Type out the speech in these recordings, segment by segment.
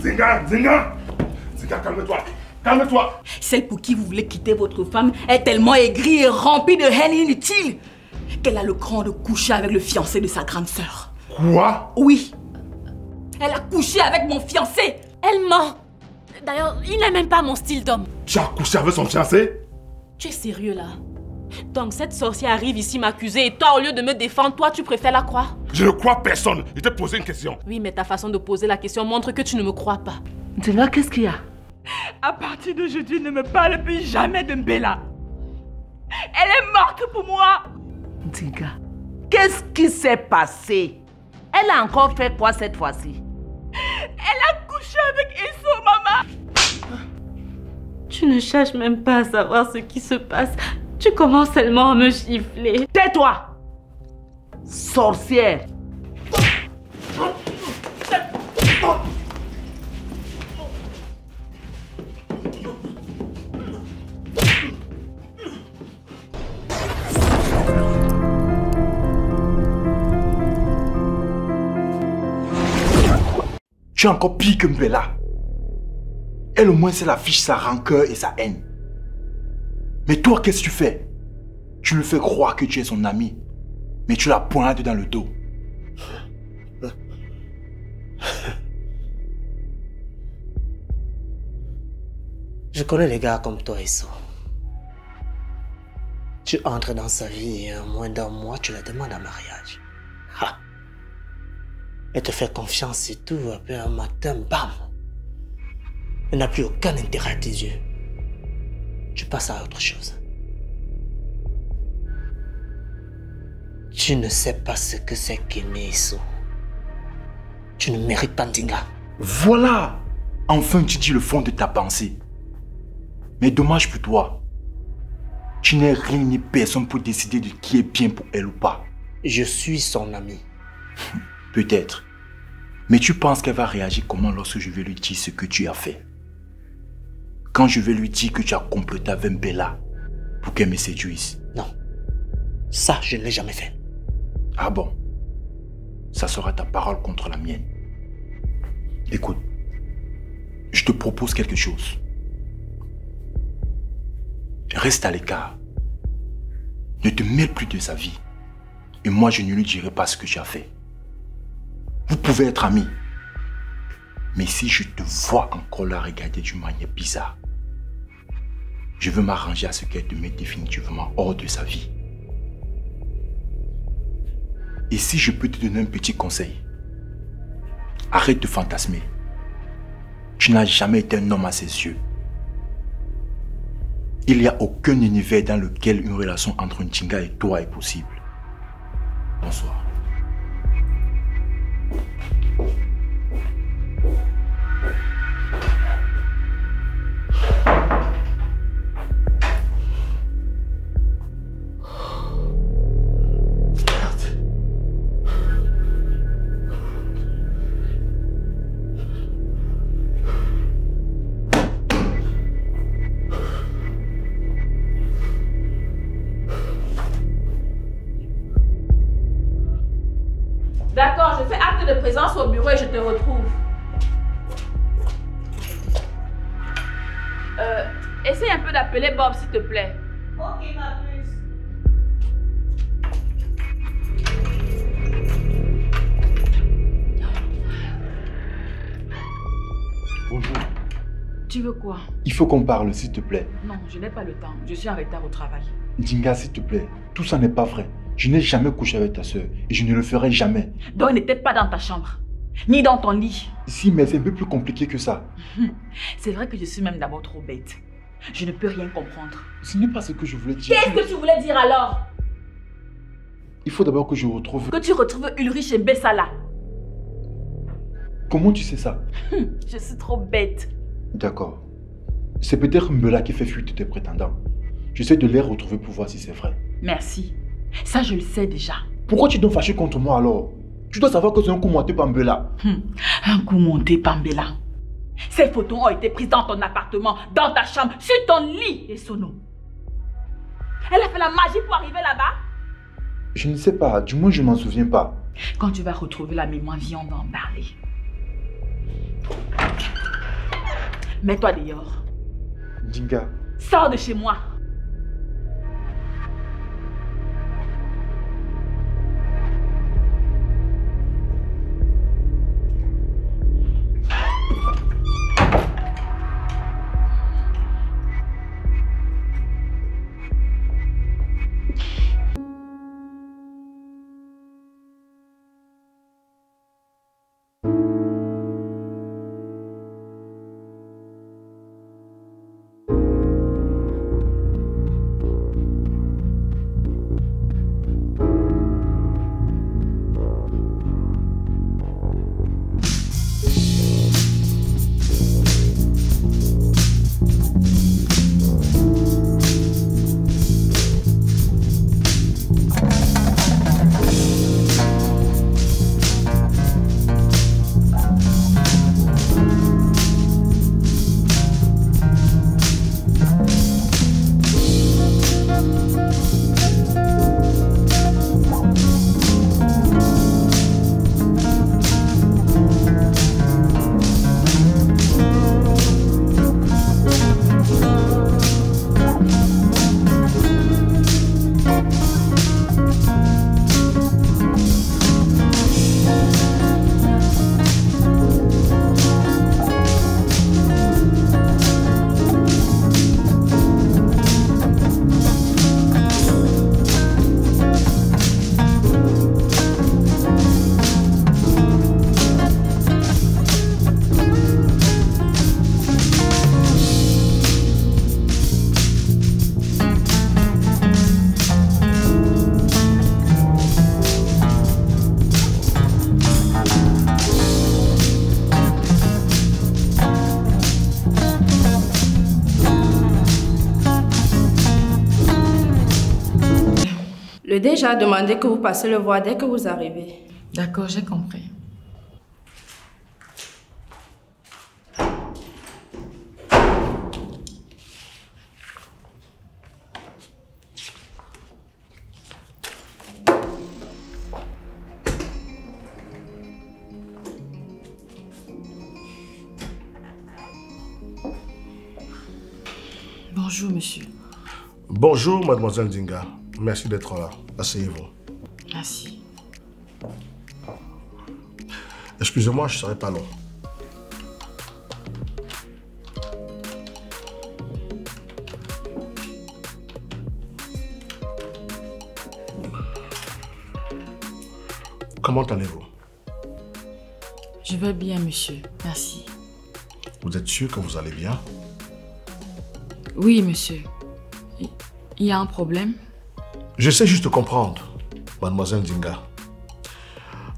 Zinga, Zinga, calme-toi. Calme-toi. Celle pour qui vous voulez quitter votre femme est tellement aigrie et remplie de haine inutile qu'elle a le cran de coucher avec le fiancé de sa grande sœur. Quoi? Oui. Elle a couché avec mon fiancé. Elle ment. D'ailleurs, il n'est même pas mon style d'homme. Tu as couché avec son fiancé? Tu es sérieux là? Donc cette sorcière arrive ici m'accuser et toi, au lieu de me défendre, toi, tu préfères la croire? Je ne crois personne. Je t'ai posé une question. Oui, mais ta façon de poser la question montre que tu ne me crois pas. Zinga, qu'est-ce qu'il y a? À partir d'aujourd'hui, ne me parle plus jamais de Mbella. Elle est morte pour moi. Zinga, qu'est-ce qui s'est passé? Elle a encore fait quoi cette fois-ci? Elle a couché avec Eso, maman. Tu ne cherches même pas à savoir ce qui se passe. Tu commences seulement à me gifler. Tais-toi! Sorcière! Tu es encore pire que Mbella. Elle au moins, c'est affiche sa rancœur et sa haine. Mais toi, qu'est-ce que tu fais? Tu lui fais croire que tu es son ami, mais tu la pointes dans le dos. Je connais les gars comme toi, Eso. Tu entres dans sa vie et en moins d'un mois, tu la demandes en mariage. Ha. Elle te fait confiance et tout, après un matin, bam! Elle n'a plus aucun intérêt à tes yeux. Tu passes à autre chose. Tu ne sais pas ce que c'est qu'aimer, Eso. Tu ne mérites pas Ndinga. Voilà! Enfin, tu dis le fond de ta pensée. Mais dommage pour toi. Tu n'es rien ni personne pour décider de qui est bien pour elle ou pas. Je suis son ami. Peut-être. Mais tu penses qu'elle va réagir comment lorsque je vais lui dire ce que tu as fait? Quand je vais lui dire que tu as comploté avec Mbella pour qu'elle me séduise? Non. Ça, je ne l'ai jamais fait. Ah bon? Ça sera ta parole contre la mienne. Écoute, je te propose quelque chose. Reste à l'écart. Ne te mêle plus de sa vie. Et moi, je ne lui dirai pas ce que tu as fait. Vous pouvez être amis. Mais si je te vois encore la regarder d'une manière bizarre, je veux m'arranger à ce qu'elle te mette définitivement hors de sa vie. Et si je peux te donner un petit conseil, arrête de fantasmer. Tu n'as jamais été un homme à ses yeux. Il n'y a aucun univers dans lequel une relation entre Ndinga et toi est possible. Bonsoir. D'accord, je fais acte de présence au bureau et je te retrouve. Essaye un peu d'appeler Bob, s'il te plaît. Ok, ma puce. Bonjour. Tu veux quoi? Il faut qu'on parle, s'il te plaît. Non, je n'ai pas le temps. Je suis en retard au travail. Ndinga, s'il te plaît. Tout ça n'est pas vrai. Je n'ai jamais couché avec ta soeur et je ne le ferai jamais. Donc, il n'était pas dans ta chambre, ni dans ton lit. Si, mais c'est un peu plus compliqué que ça. C'est vrai que je suis même d'abord trop bête. Je ne peux rien comprendre. Ce n'est pas ce que je voulais dire. Qu'est-ce que tu voulais dire alors? Il faut d'abord que je retrouve... Que tu retrouves Ulrich et Bessala. Comment tu sais ça? Je suis trop bête. D'accord. C'est peut-être Mbella qui fait fuite tes prétendants. J'essaie de les retrouver pour voir si c'est vrai. Merci. Ça, je le sais déjà. Pourquoi tu es donc fâché contre moi alors? Tu dois savoir que c'est un coup monté par Mbella. Un coup monté par Mbella. Ces photos ont été prises dans ton appartement, dans ta chambre, sur ton lit, et Sono. Elle a fait la magie pour arriver là-bas? Je ne sais pas, du moins je m'en souviens pas. Quand tu vas retrouver la mémoire, viens, on va en parler. Mets-toi dehors. Ndinga. Sors de chez moi. Le DG a demandé que vous passiez le voir dès que vous arrivez. D'accord, j'ai compris. Bonjour, monsieur. Bonjour, mademoiselle Ndinga. Merci d'être là. Asseyez-vous. Merci. Excusez-moi, je ne serai pas long. Comment allez-vous? Je vais bien, monsieur. Merci. Vous êtes sûr que vous allez bien? Oui, monsieur. Il y a un problème? J'essaie juste de comprendre, mademoiselle Ndinga.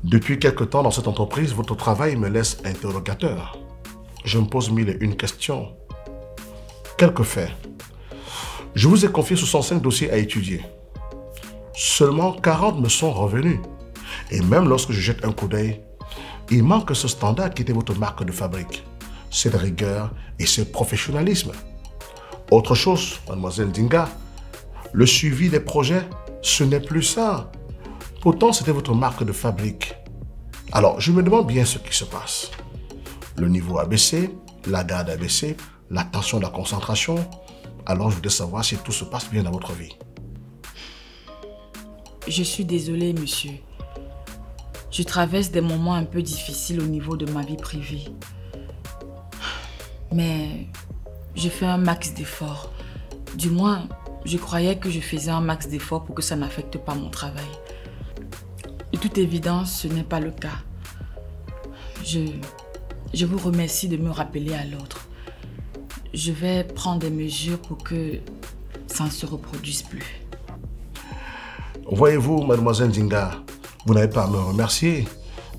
Depuis quelque temps dans cette entreprise, votre travail me laisse interrogateur. Je me pose mille et une questions. Quelques faits. Je vous ai confié 65 dossiers à étudier. Seulement 40 me sont revenus. Et même lorsque je jette un coup d'œil, il manque ce standard qui était votre marque de fabrique. Cette rigueur et ce professionnalisme. Autre chose, mademoiselle Ndinga, le suivi des projets, ce n'est plus ça. Pourtant, c'était votre marque de fabrique. Alors, je me demande bien ce qui se passe. Le niveau a baissé, la garde a baissé, l'attention, la concentration. Alors, je voudrais savoir si tout se passe bien dans votre vie. Je suis désolée, monsieur. Je traverse des moments un peu difficiles au niveau de ma vie privée. Mais je fais un max d'efforts. Du moins, je croyais que je faisais un max d'efforts pour que ça n'affecte pas mon travail. De toute évidence, ce n'est pas le cas. Je vous remercie de me rappeler à l'ordre. Je vais prendre des mesures pour que ça ne se reproduise plus. Voyez-vous, mademoiselle Ndinga, vous n'avez pas à me remercier.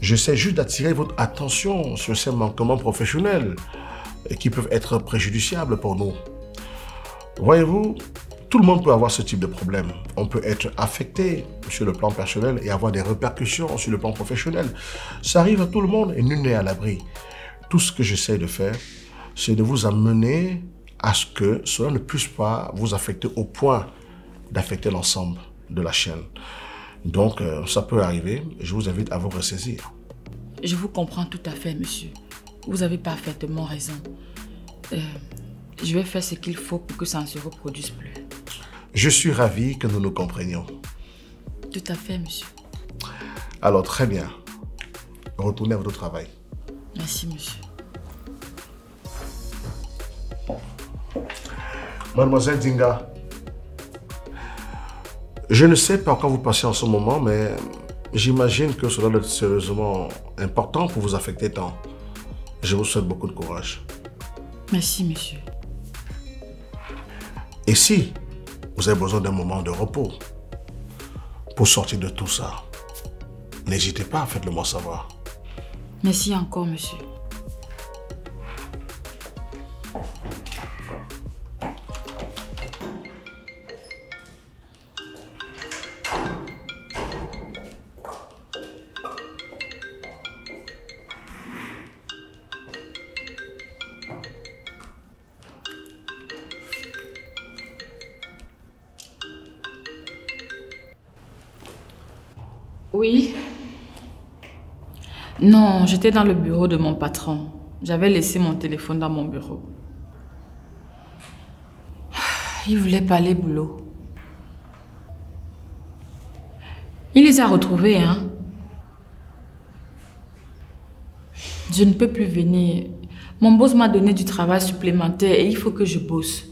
J'essaie juste d'attirer votre attention sur ces manquements professionnels qui peuvent être préjudiciables pour nous. Voyez-vous, tout le monde peut avoir ce type de problème. On peut être affecté sur le plan personnel et avoir des répercussions sur le plan professionnel. Ça arrive à tout le monde et nul n'est à l'abri. Tout ce que j'essaie de faire, c'est de vous amener à ce que cela ne puisse pas vous affecter au point d'affecter l'ensemble de la chaîne. Donc, ça peut arriver. Je vous invite à vous ressaisir. Je vous comprends tout à fait, monsieur. Vous avez parfaitement raison. Je vais faire ce qu'il faut pour que ça ne se reproduise plus. Je suis ravi que nous nous comprenions. Tout à fait, monsieur. Alors, très bien. Retournez à votre travail. Merci, monsieur. Mademoiselle Dinga, je ne sais pas quand vous passez en ce moment, mais j'imagine que cela doit être sérieusement important pour vous affecter tant. Je vous souhaite beaucoup de courage. Merci, monsieur. Et si vous avez besoin d'un moment de repos pour sortir de tout ça, n'hésitez pas, faites-le moi savoir. Merci encore, monsieur. Oui. Non, j'étais dans le bureau de mon patron. J'avais laissé mon téléphone dans mon bureau. Il voulait parler boulot. Il les a retrouvés, hein. Je ne peux plus venir. Mon boss m'a donné du travail supplémentaire et il faut que je bosse.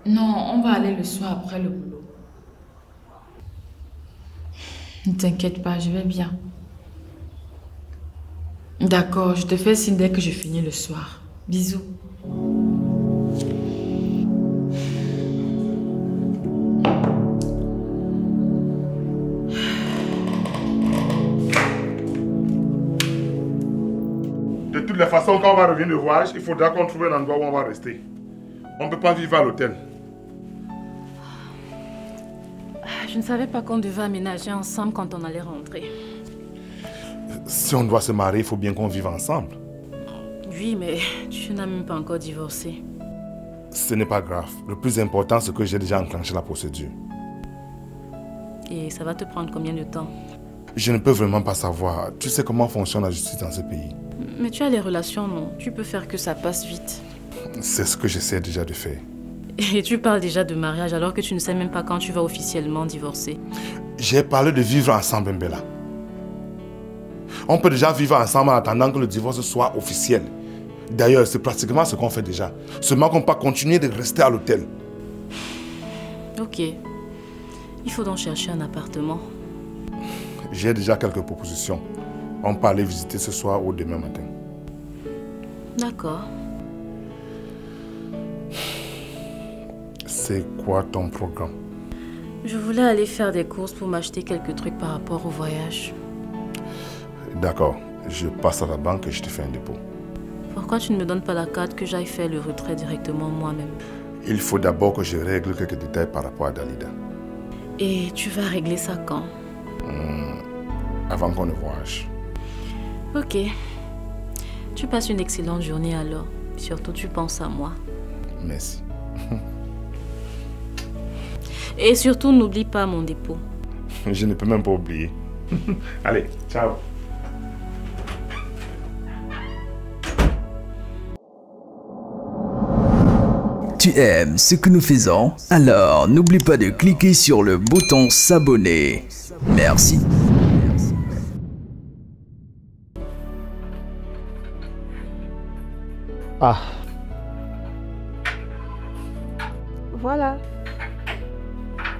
Non, on va aller le soir après le boulot. Ne t'inquiète pas, je vais bien. D'accord, je te fais signe dès que je finis le soir. Bisous. De toutes les façons, quand on va revenir de voyage, il faudra qu'on trouve un endroit où on va rester. On ne peut pas vivre à l'hôtel. Je ne savais pas qu'on devait aménager ensemble quand on allait rentrer. Si on doit se marier, il faut bien qu'on vive ensemble. Oui, mais tu n'as même pas encore divorcé. Ce n'est pas grave. Le plus important, c'est que j'ai déjà enclenché la procédure. Et ça va te prendre combien de temps? Je ne peux vraiment pas savoir. Tu sais comment fonctionne la justice dans ce pays. Mais tu as les relations, non? Tu peux faire que ça passe vite. C'est ce que j'essaie déjà de faire. Et tu parles déjà de mariage alors que tu ne sais même pas quand tu vas officiellement divorcer. J'ai parlé de vivre ensemble, Mbella. On peut déjà vivre ensemble en attendant que le divorce soit officiel. D'ailleurs, c'est pratiquement ce qu'on fait déjà. Seulement qu'on ne peut pas continuer de rester à l'hôtel. Ok. Il faut donc chercher un appartement. J'ai déjà quelques propositions. On peut aller visiter ce soir ou demain matin. D'accord. C'est quoi ton programme? Je voulais aller faire des courses pour m'acheter quelques trucs par rapport au voyage. D'accord. Je passe à la banque et je te fais un dépôt. Pourquoi tu ne me donnes pas la carte que j'aille faire le retrait directement moi-même? Il faut d'abord que je règle quelques détails par rapport à Dalida. Et tu vas régler ça quand? Avant qu'on ne voyage. Ok. Tu passes une excellente journée alors. Surtout, tu penses à moi. Merci. Et surtout, n'oublie pas mon dépôt. Je ne peux même pas oublier. Allez, ciao. Tu aimes ce que nous faisons? Alors n'oublie pas de cliquer sur le bouton s'abonner. Merci. Ah. Voilà.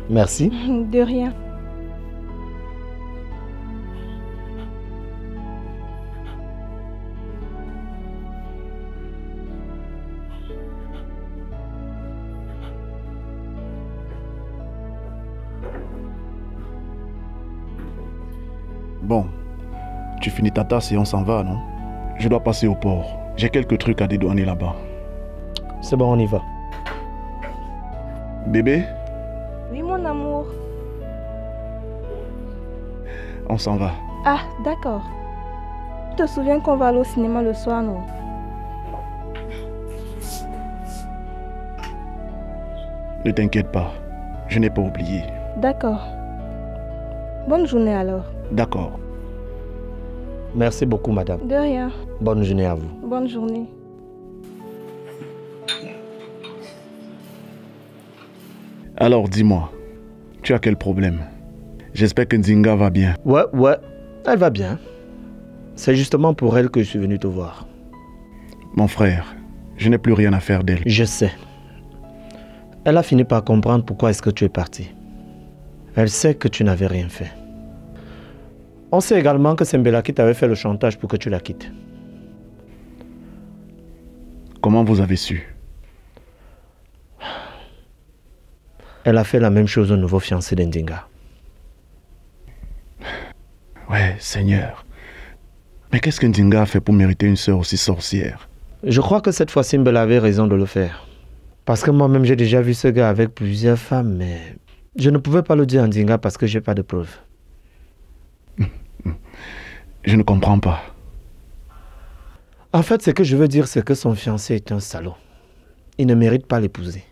Merci. De rien. Bon, tu finis ta tasse et on s'en va, non? Je dois passer au port. J'ai quelques trucs à dédouaner là-bas. C'est bon, on y va. Bébé, Oui, mon amour. on s'en va. Ah, d'accord. Tu te souviens qu'on va aller au cinéma le soir, non? Ne t'inquiète pas, je n'ai pas oublié. D'accord. Bonne journée alors. D'accord. Merci beaucoup, madame. De rien. Bonne journée à vous. Bonne journée. Alors dis-moi, tu as quel problème? J'espère que Nzinga va bien. Ouais, elle va bien. C'est justement pour elle que je suis venu te voir. Mon frère, je n'ai plus rien à faire d'elle. Je sais. Elle a fini par comprendre pourquoi est-ce que tu es parti. Elle sait que tu n'avais rien fait. On sait également que c'est Mbela qui t'avait fait le chantage pour que tu la quittes. Comment vous avez su? Elle a fait la même chose au nouveau fiancé d'Ndinga. Ouais, Seigneur. Mais qu'est-ce que Ndinga a fait pour mériter une sœur aussi sorcière? Je crois que cette fois-ci, Mbela avait raison de le faire. Parce que moi-même, j'ai déjà vu ce gars avec plusieurs femmes, mais je ne pouvais pas le dire à Ndinga parce que j'ai pas de preuves. Je ne comprends pas. En fait, ce que je veux dire, c'est que son fiancé est un salaud. Il ne mérite pas l'épouser.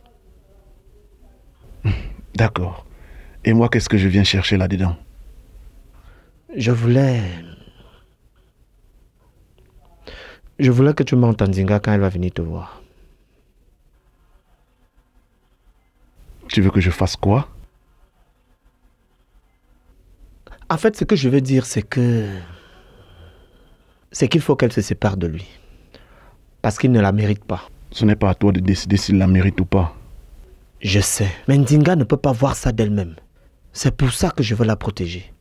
D'accord. Et moi, qu'est-ce que je viens chercher là-dedans? Je voulais que tu montes en Ndinga quand elle va venir te voir. Tu veux que je fasse quoi? En fait, ce que je veux dire, c'est qu'il faut qu'elle se sépare de lui. Parce qu'il ne la mérite pas. Ce n'est pas à toi de décider s'il la mérite ou pas. Je sais, mais Ndinga ne peut pas voir ça d'elle-même. C'est pour ça que je veux la protéger.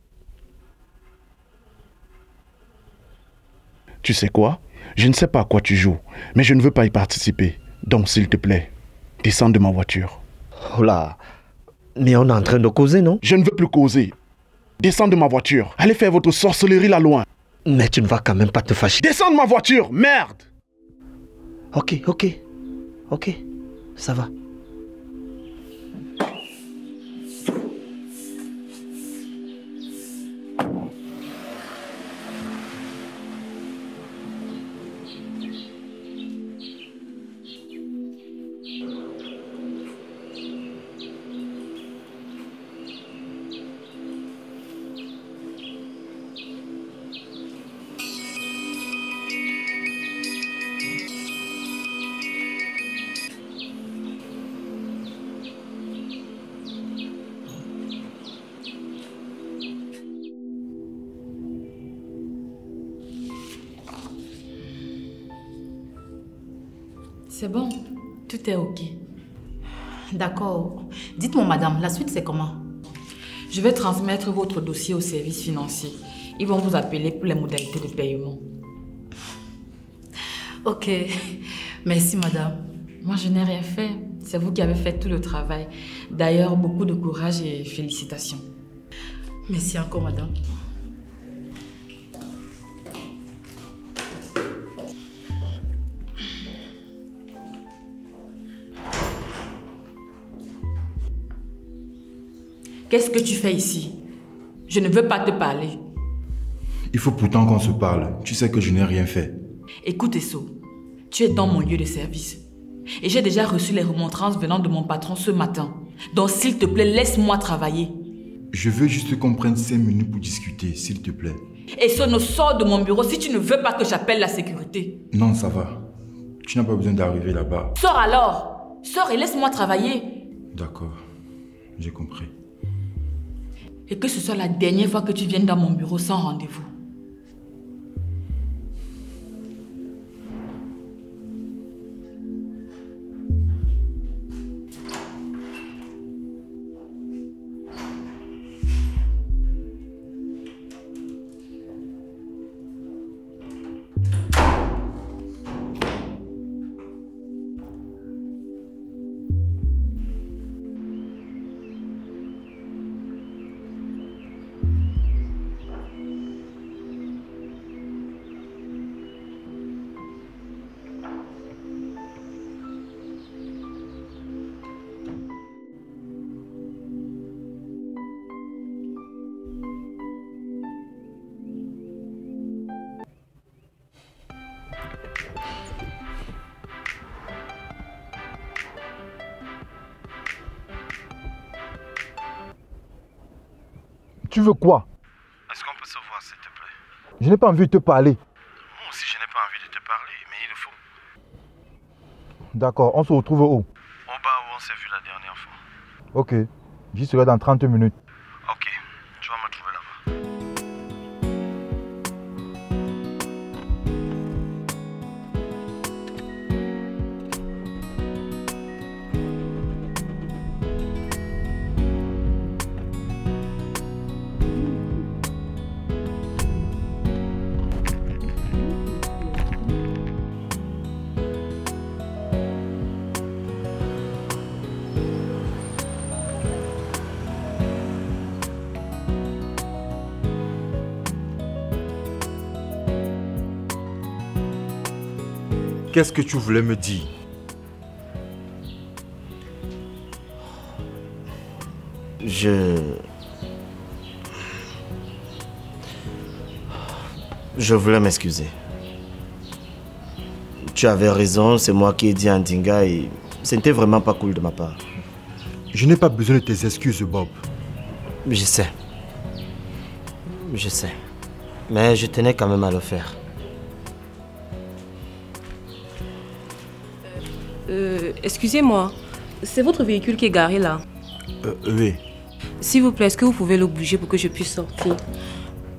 Tu sais quoi? Je ne sais pas à quoi tu joues, mais je ne veux pas y participer. Donc, s'il te plaît, descends de ma voiture. Oh là, mais on est en train de causer, non? Je ne veux plus causer. Descends de ma voiture. Allez faire votre sorcellerie là loin. Mais tu ne vas quand même pas te fâcher. Descends de ma voiture, merde! Ok, ça va. C'est bon, tout est ok. D'accord. Dites-moi, madame, la suite, c'est comment? Je vais transmettre votre dossier au service financier. Ils vont vous appeler pour les modalités de paiement. Ok. Merci, madame. Moi, je n'ai rien fait. C'est vous qui avez fait tout le travail. D'ailleurs, beaucoup de courage et félicitations. Merci encore, madame. Qu'est-ce que tu fais ici? Je ne veux pas te parler. Il faut pourtant qu'on se parle. Tu sais que je n'ai rien fait. Écoute, Esso, tu es dans mon lieu de service. Et j'ai déjà reçu les remontrances venant de mon patron ce matin. Donc, s'il te plaît, laisse-moi travailler. Je veux juste qu'on prenne 5 minutes pour discuter, s'il te plaît. Esso, sors de mon bureau si tu ne veux pas que j'appelle la sécurité. Non, ça va. Tu n'as pas besoin d'arriver là-bas. Sors alors. Sors et laisse-moi travailler. D'accord. J'ai compris. Et que ce soit la dernière fois que tu viennes dans mon bureau sans rendez-vous. Tu veux quoi? Est-ce qu'on peut se voir, s'il te plaît? Je n'ai pas envie de te parler. Moi aussi, je n'ai pas envie de te parler, mais il le faut. D'accord, on se retrouve où? Au bar où on s'est vu la dernière fois. Ok, j'y serai dans 30 minutes. Ok, tu vas me trouver là-bas. Qu'est-ce que tu voulais me dire? Je voulais m'excuser. Tu avais raison, c'est moi qui ai dit à Ndinga et ce n'était vraiment pas cool de ma part. Je n'ai pas besoin de tes excuses, Bob. Je sais. Je sais. Mais je tenais quand même à le faire. Excusez-moi, c'est votre véhicule qui est garé là? Oui. S'il vous plaît, est-ce que vous pouvez le bouger pour que je puisse sortir?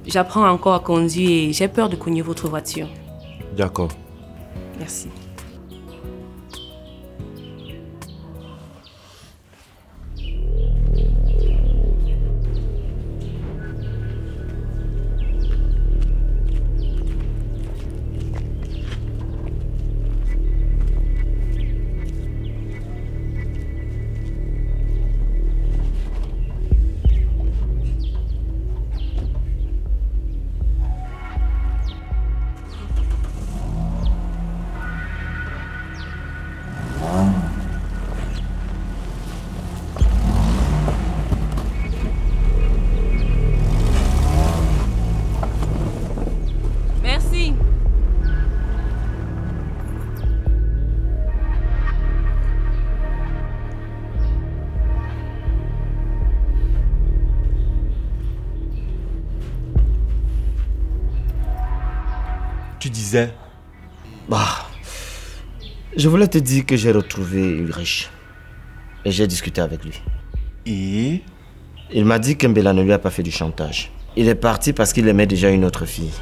J'apprends encore à conduire et j'ai peur de cogner votre voiture. D'accord. Merci. Merci. Tu disais? Je voulais te dire que j'ai retrouvé Ulrich. Et j'ai discuté avec lui. Et? Il m'a dit que Mbela ne lui a pas fait du chantage. Il est parti parce qu'il aimait déjà une autre fille.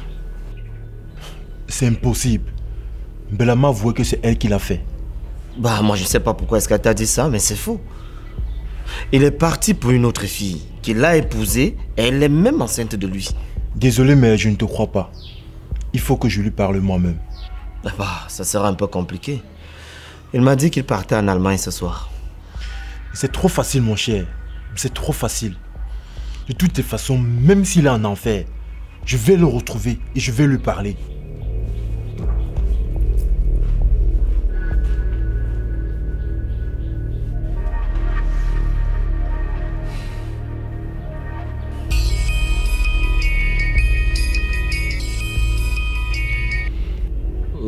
C'est impossible. Mbela m'a avoué que c'est elle qui l'a fait. Moi je sais pas pourquoi est-ce qu'elle t'a dit ça, mais c'est faux. Il est parti pour une autre fille, qu'il l'a épousée et elle est même enceinte de lui. Désolé, mais je ne te crois pas. Il faut que je lui parle moi-même. Ça sera un peu compliqué. Il m'a dit qu'il partait en Allemagne ce soir. C'est trop facile, mon cher. C'est trop facile. De toutes les façons, même s'il est en enfer, je vais le retrouver et je vais lui parler.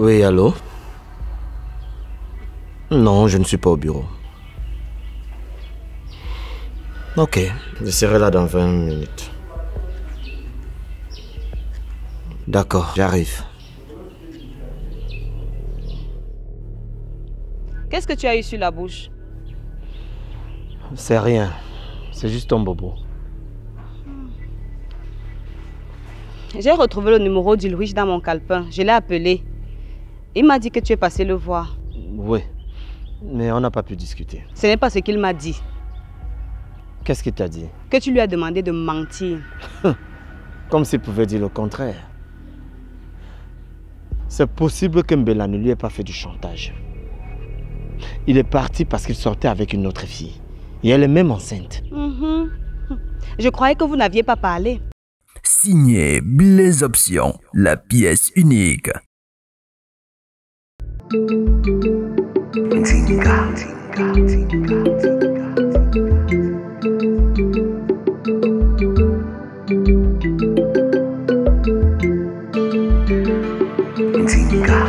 Oui, allô? Non, je ne suis pas au bureau. Ok, je serai là dans 20 minutes. D'accord, j'arrive. Qu'est-ce que tu as eu sur la bouche? C'est rien, c'est juste ton bobo. J'ai retrouvé le numéro d'Ulrich dans mon calepin. Je l'ai appelé. Il m'a dit que tu es passé le voir. Oui, mais on n'a pas pu discuter. Ce n'est pas ce qu'il m'a dit. Qu'est-ce qu'il t'a dit? Que tu lui as demandé de mentir. Comme s'il pouvait dire le contraire. C'est possible que Mbela ne lui ait pas fait du chantage. Il est parti parce qu'il sortait avec une autre fille. Et elle est même enceinte. Je croyais que vous n'aviez pas parlé. Signé Blaise Option, la pièce unique. Tinga.